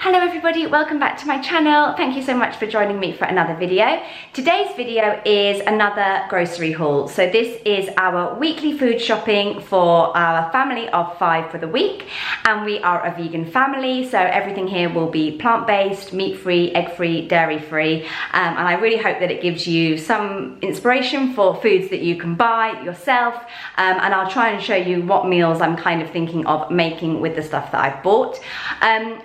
Hello everybody, welcome back to my channel. Thank you so much for joining me for another video. Today's video is another grocery haul. So this is our weekly food shopping for our family of 5 for the week. And we are a vegan family, so everything here will be plant-based, meat-free, egg-free, dairy-free. And I really hope that it gives you some inspiration for foods that you can buy yourself. And I'll try and show you what meals I'm kind of thinking of making with the stuff that I've bought.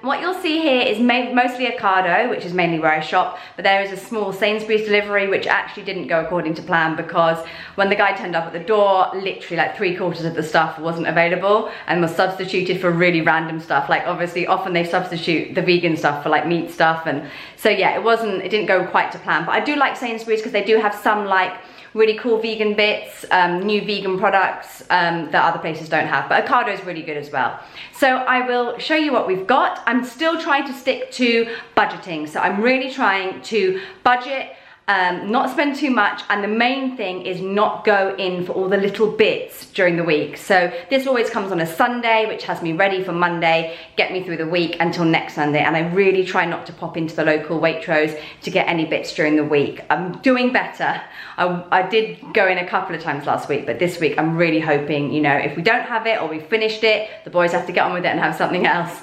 What you'll see here is mostly Ocado, which is mainly where I shop, but there is a small Sainsbury's delivery which actually didn't go according to plan, because when the guy turned up at the door, literally like 3/4 of the stuff wasn't available and was substituted for really random stuff. Like obviously often they substitute the vegan stuff for like meat stuff, and so yeah, it didn't go quite to plan. But I do like Sainsbury's because they do have some like really cool vegan bits, new vegan products that other places don't have. But Ocado is really good as well. So I will show you what we've got. I'm still trying to stick to budgeting. So I'm really trying to budget, not spend too much, and the main thing is not go in for all the little bits during the week. So this always comes on a Sunday, which has me ready for Monday, get me through the week until next Sunday, and I really try not to pop into the local Waitrose to get any bits during the week. I'm doing better. I did go in a couple of times last week, but this week I'm really hoping, you know, if we don't have it or we finished it, the boys have to get on with it and have something else.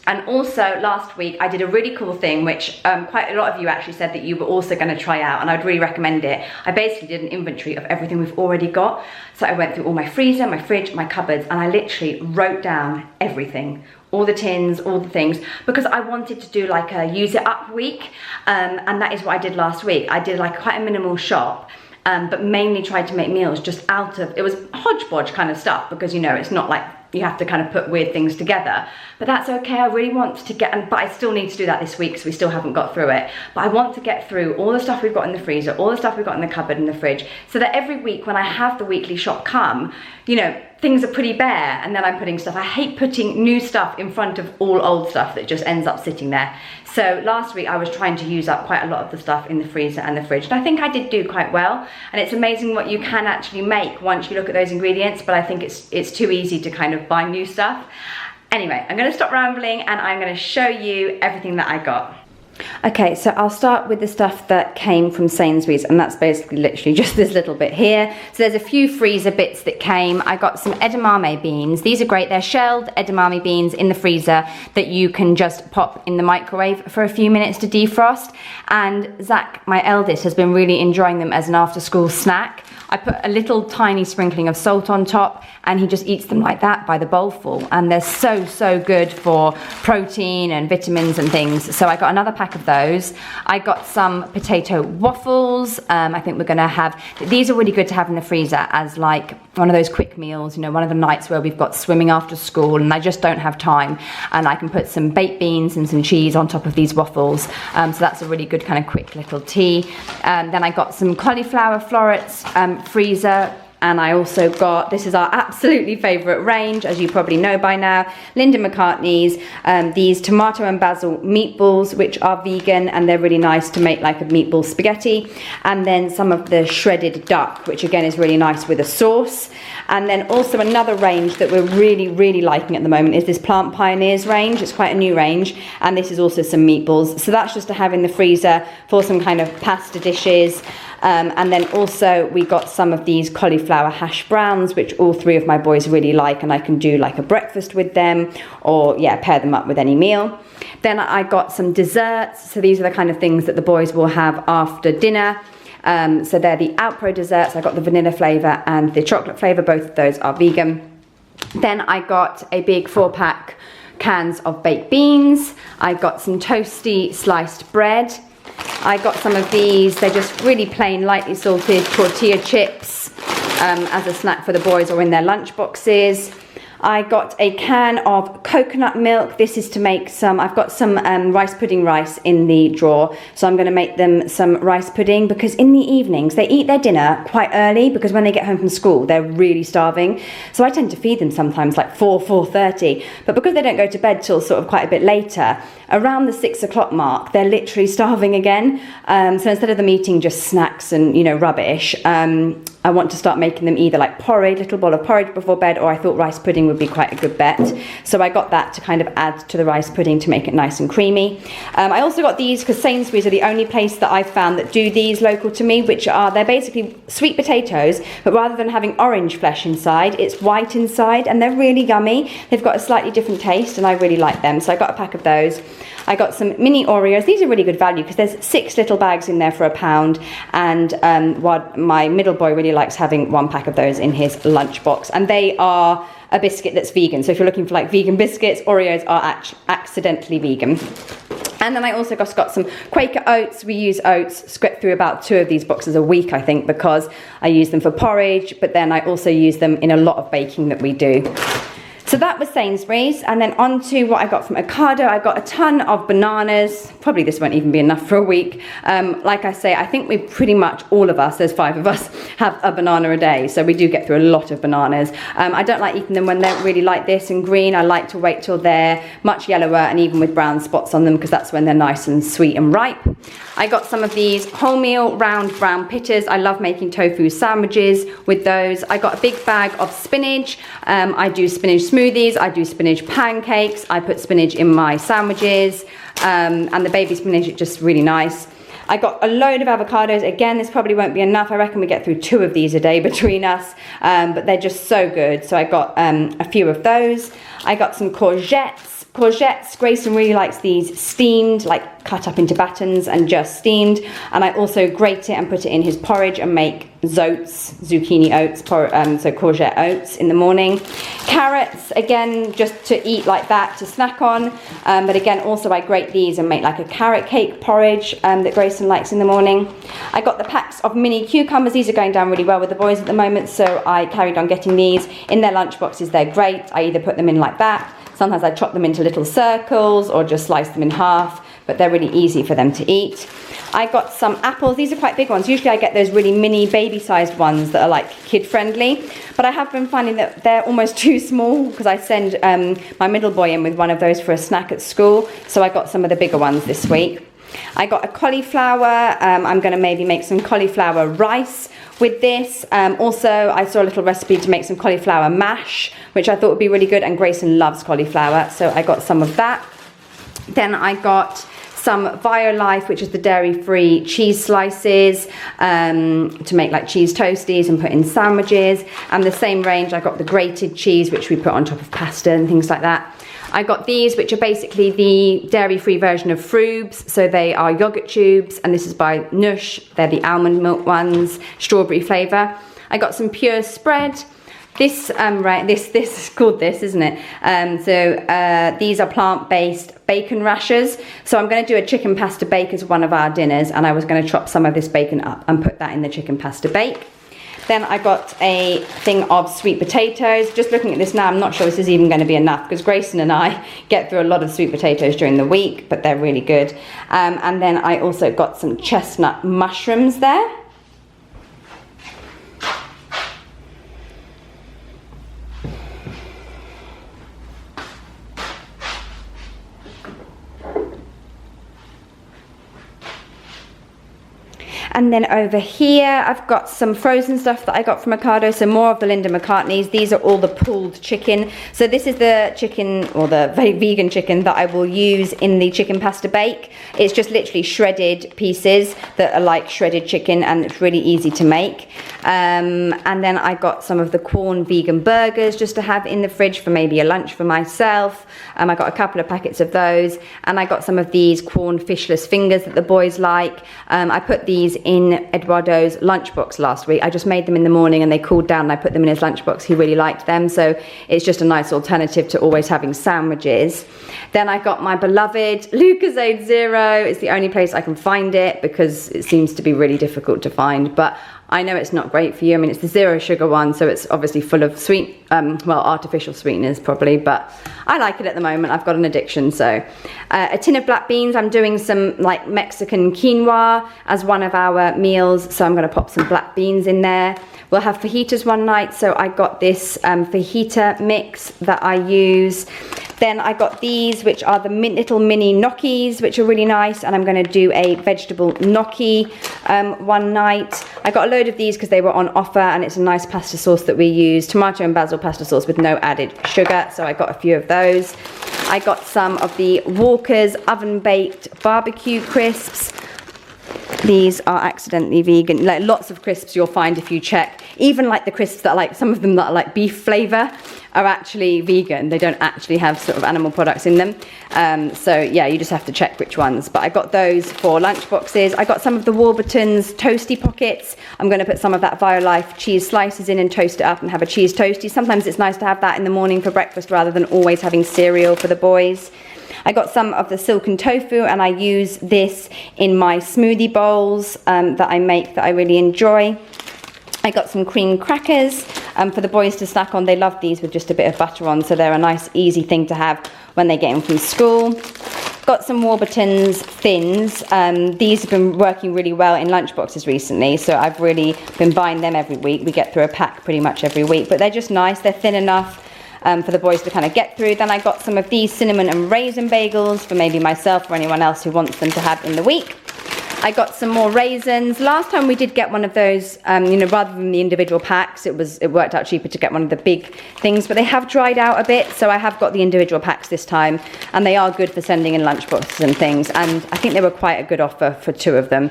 And also last week I did a really cool thing, which quite a lot of you actually said that you were also going to try out, and I'd really recommend it. I basically did an inventory of everything we've already got. So I went through all my freezer, my fridge, my cupboards, and I literally wrote down everything. All the tins, all the things, because I wanted to do like a use it up week, and that is what I did last week. I did like quite a minimal shop, but mainly tried to make meals just out of, it was hodgepodge kind of stuff, because you know, it's not like you have to kind of put weird things together, but that's okay. I really want to get, but I still need to do that this week because we still haven't got through it. But I want to get through all the stuff we've got in the freezer, all the stuff we've got in the cupboard and the fridge, so that every week when I have the weekly shop come, you know, things are pretty bare, and then I'm putting stuff. I hate putting new stuff in front of all old stuff that just ends up sitting there. So last week I was trying to use up quite a lot of the stuff in the freezer and the fridge, and I think I did do quite well. And it's amazing what you can actually make once you look at those ingredients, but I think it's too easy to kind of buy new stuff. Anyway, I'm going to stop rambling and I'm going to show you everything that I got. Okay, so I'll start with the stuff that came from Sainsbury's, and that's basically literally just this little bit here. So there's a few freezer bits that came. I got some edamame beans. These are great. They're shelled edamame beans in the freezer that you can just pop in the microwave for a few minutes to defrost. And Zach, my eldest, has been really enjoying them as an after-school snack. I put a little tiny sprinkling of salt on top, and he just eats them like that by the bowlful. And they're so good for protein and vitamins and things. So I got another pack of those. I got some potato waffles. I think we're gonna have, these are really good to have in the freezer as like one of those quick meals, you know, one of the nights where we've got swimming after school and I just don't have time, and I can put some baked beans and some cheese on top of these waffles. So that's a really good kind of quick little tea. Then I got some cauliflower florets freezer. And I also got, this is our absolutely favourite range, as you probably know by now, Linda McCartney's, these tomato and basil meatballs, which are vegan, and they're really nice to make like a meatball spaghetti. And then some of the shredded duck, which again is really nice with a sauce. And then also another range that we're really liking at the moment is this Plant Pioneers range. It's quite a new range, and this is also some meatballs. So that's just to have in the freezer for some kind of pasta dishes. And then also we got some of these cauliflower hash browns, which all 3 of my boys really like, and I can do like a breakfast with them, or yeah, pair them up with any meal. Then I got some desserts. So these are the kind of things that the boys will have after dinner. So they're the Outpro desserts. I got the vanilla flavour and the chocolate flavour. Both of those are vegan. Then I got a big 4-pack cans of baked beans. I got some toasty sliced bread. I got some of these. They're just really plain, lightly salted tortilla chips as a snack for the boys or in their lunch boxes. I got a can of coconut milk. This is to make some, I've got some rice pudding rice in the drawer, so I'm going to make them some rice pudding, because in the evenings they eat their dinner quite early, because when they get home from school they're really starving. So I tend to feed them sometimes like 4:30, but because they don't go to bed till sort of quite a bit later, around the 6 o'clock mark they're literally starving again. So instead of them eating just snacks and, you know, rubbish, I want to start making them either like porridge, little bowl of porridge before bed, or I thought rice pudding would be quite a good bet. So I got that to kind of add to the rice pudding to make it nice and creamy. I also got these because Sainsbury's are the only place that I've found that do these local to me, which are, they're basically sweet potatoes, but rather than having orange flesh inside, it's white inside, and they're really yummy. They've got a slightly different taste, and I really like them. So I got a pack of those. I got some mini Oreos. These are really good value because there's 6 little bags in there for £1, and what my middle boy really likes having 1 pack of those in his lunchbox, and they are a biscuit that's vegan. So if you're looking for like vegan biscuits, Oreos are accidentally vegan. And then I also got some Quaker oats. We use oats, script through about 2 of these boxes a week, I think, because I use them for porridge, but then I also use them in a lot of baking that we do. So that was Sainsbury's, and then on to what I got from Ocado. I got a ton of bananas. Probably this won't even be enough for a week. Like I say, I think we pretty much, all of us, there's 5 of us, have a banana a day. So we do get through a lot of bananas. I don't like eating them when they're really like this and green. I like to wait till they're much yellower and even with brown spots on them, because that's when they're nice and sweet and ripe. I got some of these wholemeal round brown pittas. I love making tofu sandwiches with those. I got a big bag of spinach. I do spinach smoothies, I do spinach pancakes, I put spinach in my sandwiches, and the baby spinach is just really nice. I got a load of avocados. Again, this probably won't be enough. I reckon we get through 2 of these a day between us, but they're just so good. So I got a few of those. I got some courgettes. Grayson really likes these steamed, like cut up into batons and just steamed. And I also grate it and put it in his porridge and make zoats, zucchini oats, so courgette oats in the morning. Carrots, again, just to eat like that, to snack on. But again, also I grate these and make like a carrot cake porridge that Grayson likes in the morning. I got the packs of mini cucumbers. These are going down really well with the boys at the moment, so I carried on getting these. In their lunch boxes, they're great. I either put them in like that, sometimes I chop them into little circles or just slice them in half, but they're really easy for them to eat. I got some apples. These are quite big ones. Usually I get those really mini baby-sized ones that are like kid-friendly, but I have been finding that they're almost too small because I send my middle boy in with one of those for a snack at school, so I got some of the bigger ones this week. I got a cauliflower. I'm going to maybe make some cauliflower rice with this. Also, I saw a little recipe to make some cauliflower mash, which I thought would be really good, and Grayson loves cauliflower, so I got some of that. Then I got some Violife, which is the dairy-free cheese slices, to make like cheese toasties and put in sandwiches. And the same range, I got the grated cheese, which we put on top of pasta and things like that. I got these, which are basically the dairy-free version of Froobs. So they are yogurt tubes, and this is by Nush. They're the almond milk ones, strawberry flavour. I got some Pure Spread. This is called this, isn't it? These are plant-based bacon rashers. So I'm going to do a chicken pasta bake as one of our dinners, and I was going to chop some of this bacon up and put that in the chicken pasta bake. Then I got a thing of sweet potatoes. Just looking at this now, I'm not sure this is even going to be enough because Grayson and I get through a lot of sweet potatoes during the week, but they're really good. And then I also got some chestnut mushrooms there. And then over here, I've got some frozen stuff that I got from Ocado, so more of the Linda McCartney's. These are all the pulled chicken. So this is the chicken, or the vegan chicken, that I will use in the chicken pasta bake. It's just literally shredded pieces that are like shredded chicken, and it's really easy to make. And then I got some of the Quorn vegan burgers just to have in the fridge for maybe a lunch for myself. I got a couple of packets of those, and I got some of these Quorn fishless fingers that the boys like. I put these in Eduardo's lunchbox last week. I just made them in the morning and they cooled down and I put them in his lunchbox. He really liked them, so it's just a nice alternative to always having sandwiches. Then I got my beloved Lucozade Zero. It's the only place I can find it because it seems to be really difficult to find, but I know it's not great for you. I mean, it's the zero sugar one, so it's obviously full of sweet, artificial sweeteners probably, but I like it at the moment. I've got an addiction. So a tin of black beans. I'm doing some like Mexican quinoa as one of our meals, so I'm going to pop some black beans in there. We'll have fajitas one night, so I got this fajita mix that I use. Then I got these, which are the little mini gnocchis, which are really nice, and I'm going to do a vegetable gnocchi one night. I got a load of these because they were on offer, and it's a nice pasta sauce that we use, tomato and basil pasta sauce with no added sugar, so I got a few of those. I got some of the Walker's oven baked barbecue crisps. These are accidentally vegan. Like lots of crisps you'll find if you check, even like the crisps that are like, some of them that are like beef flavor are actually vegan. They don't actually have sort of animal products in them. So yeah, you just have to check which ones. But I got those for lunch boxes. I got some of the Warburton's toasty pockets. I'm going to put some of that Violife cheese slices in and toast it up and have a cheese toasty. Sometimes it's nice to have that in the morning for breakfast rather than always having cereal for the boys. I got some of the silken tofu, and I use this in my smoothie bowls that I make that I really enjoy. I got some cream crackers for the boys to snack on. They love these with just a bit of butter on, so they're a nice easy thing to have when they get in from school. Got some Warburton's Thins. These have been working really well in lunch boxes recently, so I've really been buying them every week. We get through a pack pretty much every week, but they're just nice. They're thin enough for the boys to kind of get through. Then I got some of these cinnamon and raisin bagels for maybe myself or anyone else who wants them to have in the week. I got some more raisins. Last time we did get one of those, you know, rather than the individual packs, it worked out cheaper to get one of the big things, but they have dried out a bit, so I have got the individual packs this time, and they are good for sending in lunch boxes and things, and I think they were quite a good offer for 2 of them.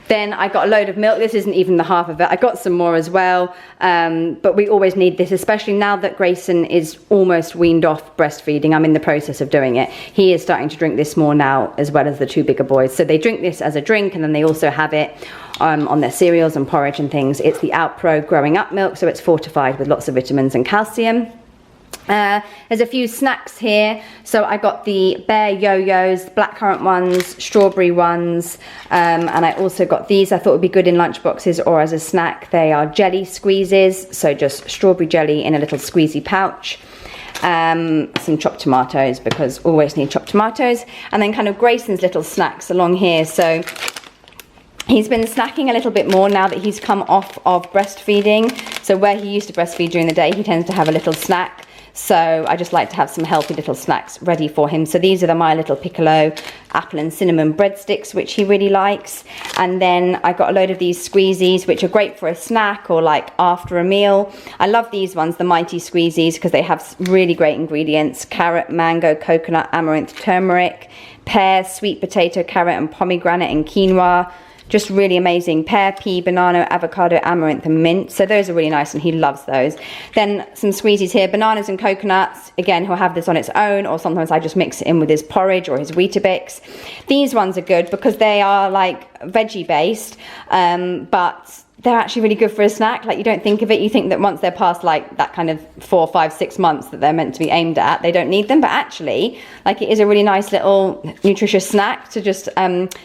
Then I got a load of milk. This isn't even the half of it. I got some more as well, but we always need this, especially now that Grayson is almost weaned off breastfeeding. I'm in the process of doing it. He is starting to drink this more now, as well as the 2 bigger boys. So they drink this as a drink, and then they also have it on their cereals and porridge and things. It's the Outpro Growing Up milk, so it's fortified with lots of vitamins and calcium. There's a few snacks here. So I got the Bear Yo-Yos, blackcurrant ones, strawberry ones, and I also got these. I thought would be good in lunch boxes or as a snack. They are jelly squeezes, so just strawberry jelly in a little squeezy pouch. Some chopped tomatoes, because always need chopped tomatoes, and then kind of Grayson's little snacks along here. So he's been snacking a little bit more now that he's come off of breastfeeding. So where he used to breastfeed during the day, he tends to have a little snack. So I just like to have some healthy little snacks ready for him. So these are the My Little Piccolo apple and cinnamon breadsticks, which he really likes. And then I got a load of these squeezies, which are great for a snack or like after a meal. I love these ones, the Mighty Squeezies, because they have really great ingredients: carrot, mango, coconut, amaranth, turmeric, pear, sweet potato, carrot and pomegranate and quinoa. Just really amazing. Pear, pea, banana, avocado, amaranth and mint. So those are really nice, and he loves those. Then some squeezies here, bananas and coconuts. Again, he'll have this on its own, or sometimes I just mix it in with his porridge or his Weetabix. These ones are good because they are like veggie based, but they're actually really good for a snack. Like, you don't think of it. You think that once they're past like that kind of 4, 5, 6 months that they're meant to be aimed at, they don't need them. But actually, like, it is a really nice little nutritious snack to just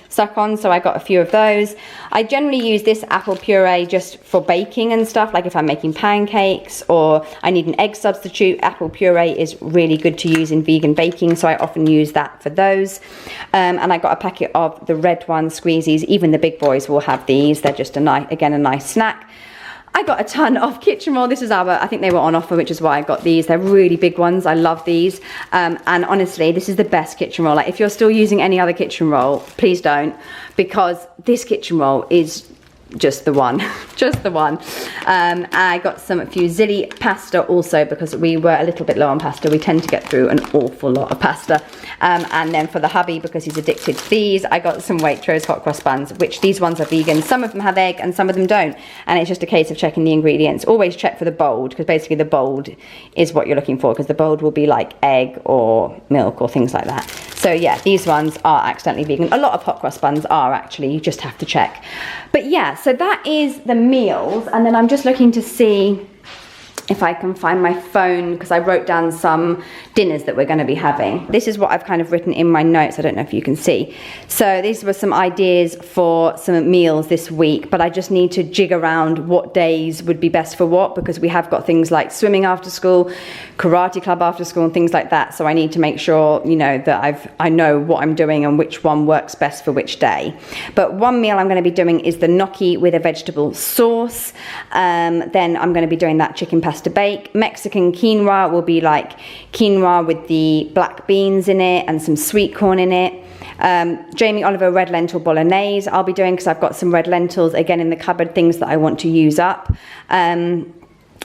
suck on. So I got a few of those. I generally use this apple puree just for baking and stuff. Like if I'm making pancakes or I need an egg substitute, apple puree is really good to use in vegan baking. So I often use that for those. And I got a packet of the red one squeezies. Even the big boys will have these. They're just a nice, again, a nice snack. I got a ton of kitchen roll. This is I think they were on offer, which is why I got these. They're really big ones. I love these. And honestly, this is the best kitchen roll. Like, if you're still using any other kitchen roll, please don't, because this kitchen roll is just the one. Just the one. I got some fusilli pasta also, because we were a little bit low on pasta. We tend to get through an awful lot of pasta. And then for the hubby, because he's addicted to these, I got some Waitrose hot cross buns, which these ones are vegan. Some of them have egg and some of them don't, and it's just a case of checking the ingredients. Always check for the bold, because basically the bold is what you're looking for, because the bold will be like egg or milk or things like that. So yeah, these ones are accidentally vegan. A lot of hot cross buns are, actually. You just have to check. But yeah, so that is the meals, and then I'm just looking to see if I can find my phone, because I wrote down some dinners that we're going to be having. This is what I've kind of written in my notes. I don't know if you can see. So these were some ideas for some meals this week, but I just need to jig around what days would be best for what, because we have got things like swimming after school, karate club after school and things like that. So I need to make sure, you know, that I know what I'm doing and which one works best for which day. But one meal I'm going to be doing is the gnocchi with a vegetable sauce. Then I'm going to be doing that chicken pasta nice to bake. Mexican quinoa will be like quinoa with the black beans in it and some sweet corn in it. Jamie Oliver red lentil bolognese I'll be doing because I've got some red lentils again in the cupboard, things that I want to use up.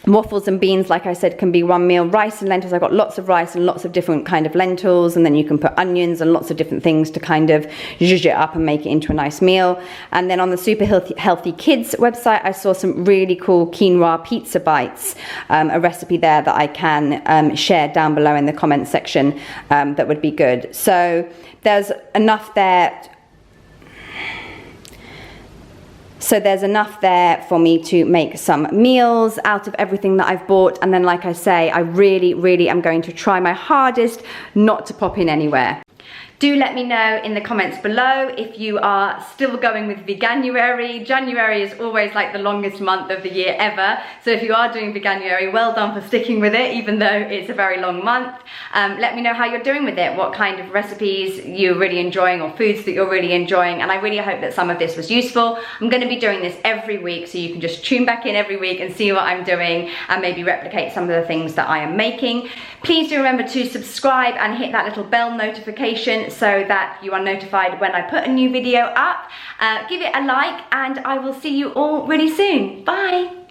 Waffles and beans, like I said, can be one meal. Rice and lentils, I've got lots of rice and lots of different kind of lentils, and then you can put onions and lots of different things to kind of zhuzh it up and make it into a nice meal. And then on the Super Healthy Kids website, I saw some really cool quinoa pizza bites, a recipe there that I can share down below in the comments section that would be good. So there's enough there. So there's enough there for me to make some meals out of everything that I've bought. And then, like I say, I really am going to try my hardest not to pop in anywhere. Do let me know in the comments below if you are still going with Veganuary. January is always like the longest month of the year ever. So if you are doing Veganuary, well done for sticking with it, even though it's a very long month. Let me know how you're doing with it, what kind of recipes you're really enjoying or foods that you're really enjoying. And I really hope that some of this was useful. I'm going to be doing this every week, so you can just tune back in every week and see what I'm doing and maybe replicate some of the things that I am making. Please do remember to subscribe and hit that little bell notification so that you are notified when I put a new video up. Give it a like, and I will see you all really soon. Bye.